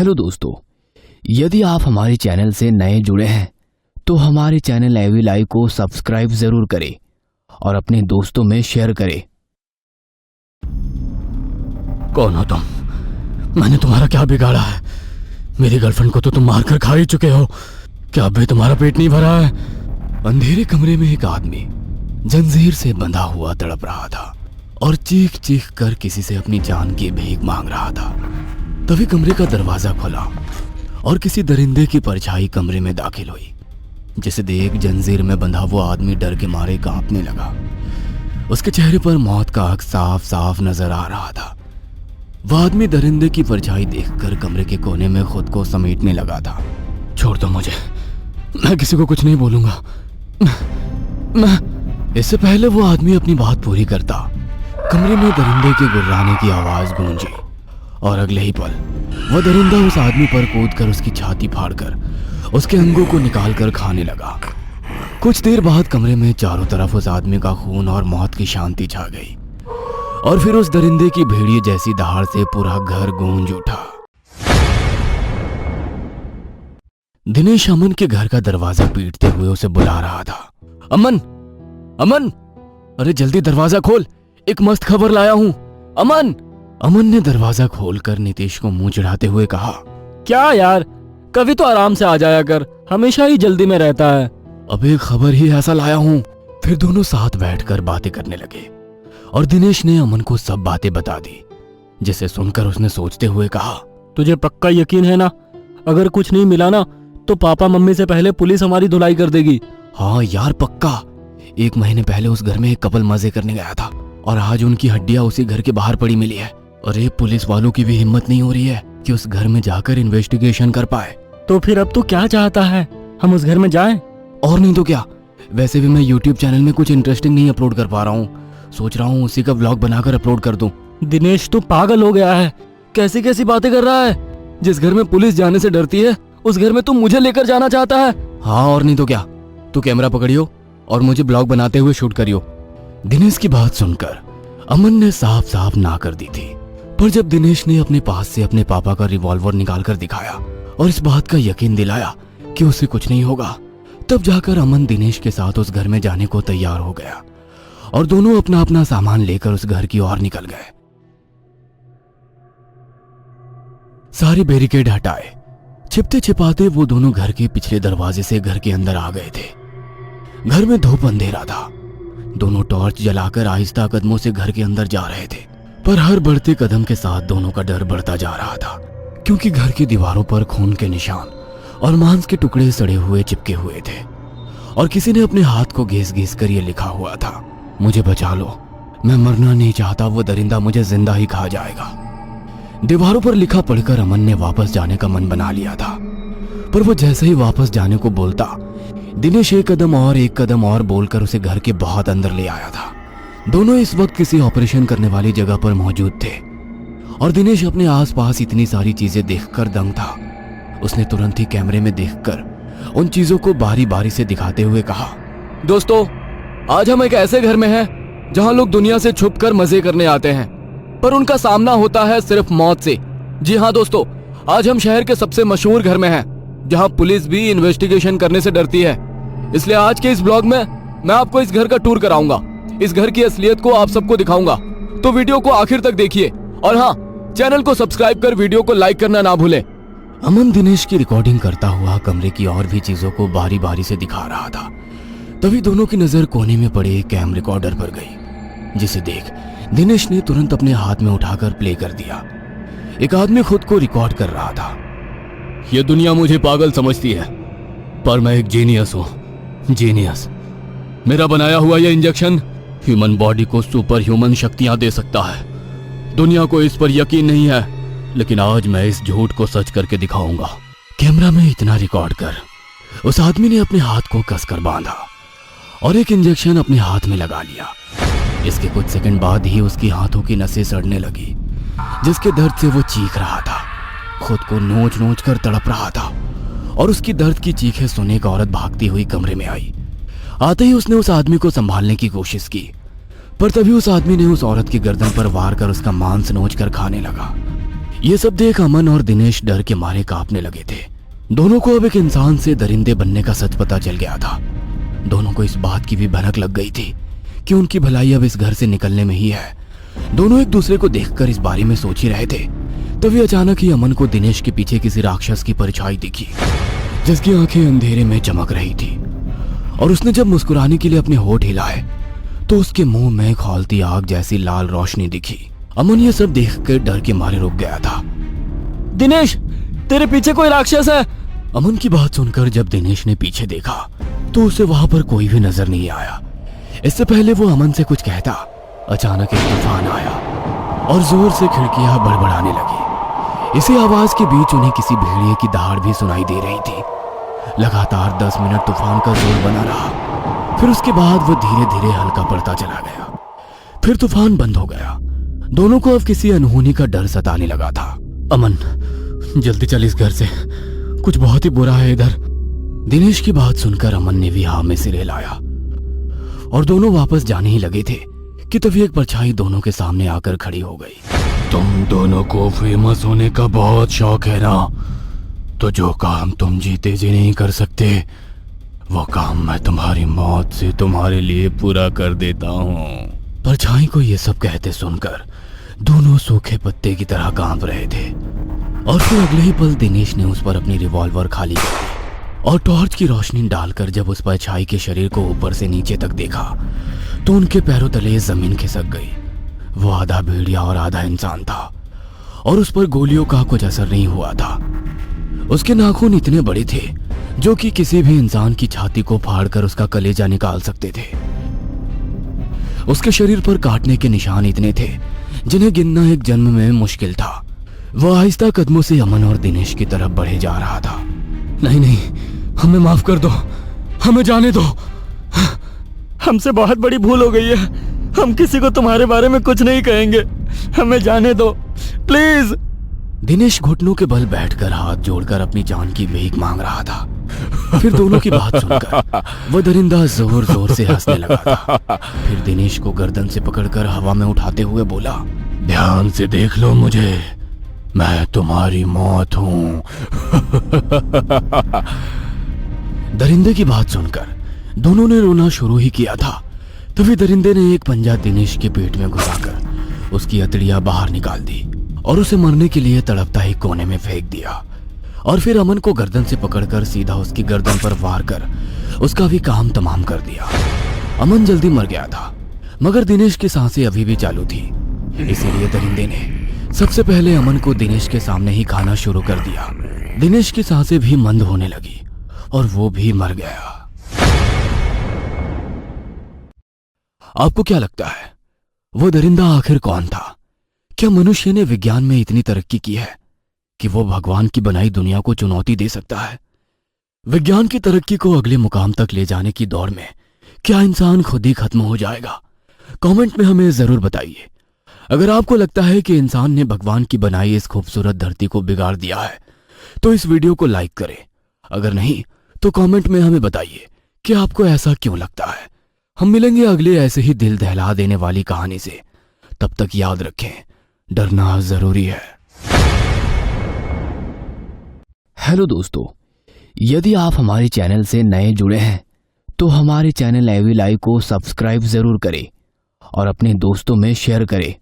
Hello दोस्तों, यदि आप हमारे चैनल से नए जुड़े हैं तो हमारे चैनल एवी लाइव को सब्सक्राइब जरूर करें और अपने दोस्तों में शेयर करें। कौन हो तुम? मैंने तुम्हारा क्या बिगाड़ा है? मेरी गर्लफ्रेंड को तो तुम मारकर खा ही चुके हो। क्या अब भी तुम्हारा पेट नहीं भरा है? अंधेरे कमरे में एक आदमी जंजीर से बंधा हुआ तड़प रहा था और चीख चीख कर किसी से अपनी जान की भीख मांग रहा था। तभी कमरे का दरवाजा खुला और किसी दरिंदे की परछाई कमरे में दाखिल हुई, जिसे देख जंजीर में बंधा हुआ आदमी डर के मारे कांपने लगा। उसके चेहरे पर मौत का अक्स साफ साफ नजर आ रहा था। वह आदमी दरिंदे की परछाई देखकर कमरे के कोने में खुद को समेटने लगा था। छोड़ दो मुझे, मैं किसी को कुछ नहीं बोलूंगा। मैं इससे पहले वो आदमी अपनी बात पूरी करता, कमरे में दरिंदे के गुर्राने की आवाज गूंजी और अगले ही पल वह दरिंदा उस आदमी पर कूदकर उसकी छाती फाड़कर उसके अंगों को निकालकर खाने लगा। कुछ देर बाद कमरे में चारों तरफ उस आदमी का खून और मौत की शांति छा गई और फिर उस दरिंदे की भेड़िए जैसी दहाड़ से पूरा घर गूंज उठा। दिनेश अमन के घर का दरवाजा पीटते हुए उसे बुला रहा था। अमन, अमन, अरे जल्दी दरवाजा खोल, एक मस्त खबर लाया हूं। अमन। अमन ने दरवाजा खोलकर नीतीश को मुंह चढ़ाते हुए कहा, क्या यार, कभी तो आराम से आ जाया कर, हमेशा ही जल्दी में रहता है। अब एक खबर ही ऐसा लाया हूं। फिर दोनों साथ बैठकर बातें करने लगे और दिनेश ने अमन को सब बातें बता दी, जिसे सुनकर उसने सोचते हुए कहा, तुझे पक्का यकीन है ना? अगर कुछ नहीं मिला ना तो पापा मम्मी से पहले पुलिस हमारी धुलाई कर देगी। हाँ यार पक्का। 1 महीने पहले उस घर में एक कपल मजे करने गया था और आज उनकी हड्डियां उसी घर के बाहर पड़ी मिली है। अरे पुलिस वालों की भी हिम्मत नहीं हो रही है कि उस घर में जाकर इन्वेस्टिगेशन कर पाए। तो फिर अब तू क्या चाहता है, हम उस घर में जाएं? और नहीं तो क्या। वैसे भी मैं यूट्यूब चैनल में कुछ इंटरेस्टिंग नहीं अपलोड कर पा रहा हूँ, सोच रहा हूँ उसी का व्लॉग बनाकर अपलोड कर दूं। दिनेश तू पागल हो गया है, कैसी कैसी बातें कर रहा है? जिस घर में पुलिस जाने से डरती है उस घर में तू मुझे लेकर जाना चाहता है? हाँ और नहीं तो क्या। तू कैमरा पकड़ियो और मुझे ब्लॉग बनाते हुए शूट करियो। दिनेश की बात सुनकर अमन ने साफ साफ ना कर दी थी, पर जब दिनेश ने अपने पास से अपने पापा का रिवॉल्वर निकालकर दिखाया और इस बात का यकीन दिलाया कि उसे कुछ नहीं होगा, तब जाकर अमन दिनेश के साथ उस घर में जाने को तैयार हो गया और दोनों अपना अपना सामान लेकर उस घर की ओर निकल गए। सारी बैरिकेड हटाए, छिपते छिपाते वो दोनों घर के पिछले दरवाजे से घर के अंदर आ गए थे। घर में धूप अंधेरा था। दोनों टॉर्च जलाकर आहिस्ता कदमों से घर के अंदर जा रहे थे, पर हर बढ़ते कदम के साथ दोनों का डर बढ़ता जा रहा था, क्योंकि घर की दीवारों पर खून के निशान और मांस के टुकड़े सड़े हुए चिपके हुए थे और किसी ने अपने हाथ को घिस घिस कर ये लिखा हुआ था, मुझे बचा लो, मैं मरना नहीं चाहता, वो दरिंदा मुझे जिंदा ही खा जाएगा। दीवारों पर लिखा पढ़कर अमन ने वापस जाने का मन बना लिया था, पर वो जैसे ही वापस जाने को बोलता, दिनेश एक कदम और बोलकर उसे घर के बहुत अंदर ले आया था। दोनों इस वक्त किसी ऑपरेशन करने वाली जगह पर मौजूद थे और दिनेश अपने आसपास इतनी सारी चीजें देखकर दंग था। उसने तुरंत ही कैमरे में देखकर उन चीजों को बारी बारी से दिखाते हुए कहा, दोस्तों, आज हम एक ऐसे घर में हैं जहां लोग दुनिया से छुपकर मजे करने आते हैं, पर उनका सामना होता है सिर्फ मौत से। जी हाँ दोस्तों, आज हम शहर के सबसे मशहूर घर में हैं जहां पुलिस भी इन्वेस्टिगेशन करने से डरती है। इसलिए आज के इस ब्लॉग में मैं आपको इस घर का टूर कराऊंगा, इस घर की असलियत को आप सबको दिखाऊंगा। तो वीडियो को आखिर तक देखिए और हाँ, चैनल को सब्सक्राइब कर वीडियो को लाइक करना ना भूलें। अमन दिनेश की रिकॉर्डिंग करता हुआ कमरे की और भी चीजों को बारी बारी से दिखा रहा था। तभी दोनों की नजर कोने में पड़े एक कैम रिकॉर्डर पर गई, जिसे देख दिनेश ने तुरंत अपने हाथ में उठाकर प्ले कर दिया। एक आदमी खुद को रिकॉर्ड कर रहा था। ये दुनिया मुझे पागल समझती है, पर मैं एक जीनियस हूं। जीनियस। मेरा बनाया हुआ यह इंजेक्शन ह्यूमन बॉडी को सुपर ह्यूमन शक्तियां दे सकता है। दुनिया को इस पर यकीन नहीं है, लेकिन आज मैं इस झूठ को सच करके दिखाऊंगा। कैमरा में इतना रिकॉर्ड कर उस आदमी ने अपने हाथ को कसकर बांधा और एक इंजेक्शन अपने हाथ में लगा लिया। इसके कुछ सेकंड बाद ही उसकी हाथों की नसें सड़ने लगी, जिसके दर्द से वो चीख रहा था, खुद को नोच नोच कर तड़प रहा था। और उसकी दर्द की चीखें सुन एक औरत भागती हुई कमरे में आई। आते ही उसने उस आदमी को संभालने की कोशिश की, पर तभी उस आदमी ने उस औरत की गर्दन पर वार कर उसका मांस नोच कर खाने लगा। ये सब देख अमन और दिनेश डर के मारे कांपने लगे थे। दोनों को अब एक इंसान से दरिंदे बनने का सच पता चल गया था। दोनों को इस बात की भी भनक लग गई थी कि उनकी भलाई अब इस घर से निकलने में ही है। दोनों एक दूसरे को देखकर इस बारे में सोच ही रहे थे, तभी अचानक ही अमन को दिनेश के पीछे किसी राक्षस की परछाई दिखी, जिसकी आंखें अंधेरे में चमक रही थी। और उसने जब मुस्कुराने के लिए अपने होठ हिलाए तो उसके मुंह में खौलती आग जैसी लाल रोशनी दिखी। अमन ये सब देखकर डर के मारे रुक गया था। दिनेश, तेरे पीछे कोई राक्षस है। अमन की बात सुनकर जब दिनेश ने पीछे देखा तो उसे वहां पर कोई भी नजर नहीं आया। इससे पहले वो अमन से कुछ कहता, अचानक एक तूफान आया और जोर से खिड़कियां बड़बड़ाने लगी। इसी आवाज के बीच उन्हें किसी भेड़िए की दहाड़ भी सुनाई दे रही थी। लगातार 10 मिनट तूफान का जोर बना रहा, फिर उसके बाद वो धीरे धीरे हल्का पड़ता चला गया। फिर तूफान बंद हो गया। दोनों को अब किसी अनहोनी का डर सताने लगा था। अमन, जल्दी चल इस घर से, कुछ बहुत ही बुरा है इधर। दिनेश की बात सुनकर अमन ने भी हाँ में सिर हिलाया और दोनों वापस जाने ही लगे थे कि तभी एक परछाई दोनों के सामने आकर खड़ी हो गई। तुम दोनों को फेमस होने का बहुत शौक है ना, तो जो काम तुम जीते जी नहीं कर सकते, वो काम मैं तुम्हारी मौत से तुम्हारे लिए पूरा कर देता हूँ। परछाई को ये सब कहते सुनकर दोनों सूखे पत्ते की तरह कांप रहे थे। और फिर अगले ही पल दिनेश ने उस पर अपनी रिवॉल्वर खाली कर दी और टॉर्च की रोशनी डालकर जब उस परछाई के शरीर को ऊपर से नीचे तक देखा तो उनके पैरों तले जमीन खिसक गई। वो आधा भेड़िया और आधा इंसान था और उस पर गोलियों का कुछ असर नहीं हुआ था। उसके नाखून इतने बड़े थे जो कि किसी भी इंसान की छाती को फाड़कर उसका कलेजा निकाल सकते थे। उसके शरीर पर काटने के निशान इतने थे जिन्हें गिनना एक जन्म में मुश्किल था। वो आहिस्ता कदमों से अमन और दिनेश की तरफ बढ़े जा रहा था। नहीं नहीं, हमें माफ कर दो, हमें जाने दो। हमसे बहुत बड़ी भूल हो गई है। हम किसी को तुम्हारे बारे में कुछ नहीं कहेंगे, हमें जाने दो प्लीज। दिनेश घुटनों के बल बैठकर हाथ जोड़कर अपनी जान की भीख मांग रहा था। फिर दोनों की बात सुनकर वो दरिंदा जोर जोर से हंसने लगा था। फिर दिनेश को गर्दन से पकड़कर हवा में उठाते हुए बोला, ध्यान से देख लो मुझे, मैं तुम्हारी मौत हूं। दरिंदे की बात सुनकर दोनों ने रोना शुरू ही किया था। तभी दरिंदे ने एक पंजा दिनेश के पेट में घुसाकर उसकी अतड़ियां बाहर निकाल दी और उसे मरने के लिए तड़पता ही कोने में फेंक दिया। और फिर अमन को गर्दन से पकड़कर सीधा उसकी गर्दन पर वार कर उसका भी काम तमाम कर दिया। अमन जल्दी मर गया था, मगर दिनेश की सांसें अभी भी चालू थी। इसीलिए दरिंदे ने सबसे पहले अमन को दिनेश के सामने ही खाना शुरू कर दिया। दिनेश की सांसें भी मंद होने लगी और वो भी मर गया। आपको क्या लगता है, वो दरिंदा आखिर कौन था? क्या मनुष्य ने विज्ञान में इतनी तरक्की की है कि वो भगवान की बनाई दुनिया को चुनौती दे सकता है? विज्ञान की तरक्की को अगले मुकाम तक ले जाने की दौड़ में क्या इंसान खुद ही खत्म हो जाएगा? कमेंट में हमें जरूर बताइए। अगर आपको लगता है कि इंसान ने भगवान की बनाई इस खूबसूरत धरती को बिगाड़ दिया है तो इस वीडियो को लाइक करें। अगर नहीं तो कमेंट में हमें बताइए कि आपको ऐसा क्यों लगता है। हम मिलेंगे अगले ऐसे ही दिल दहला देने वाली कहानी से। तब तक याद रखें, डरना जरूरी है। हेलो दोस्तों, यदि आप हमारे चैनल से नए जुड़े हैं तो हमारे चैनल एवी लाइव को सब्सक्राइब जरूर करें और अपने दोस्तों में शेयर करें।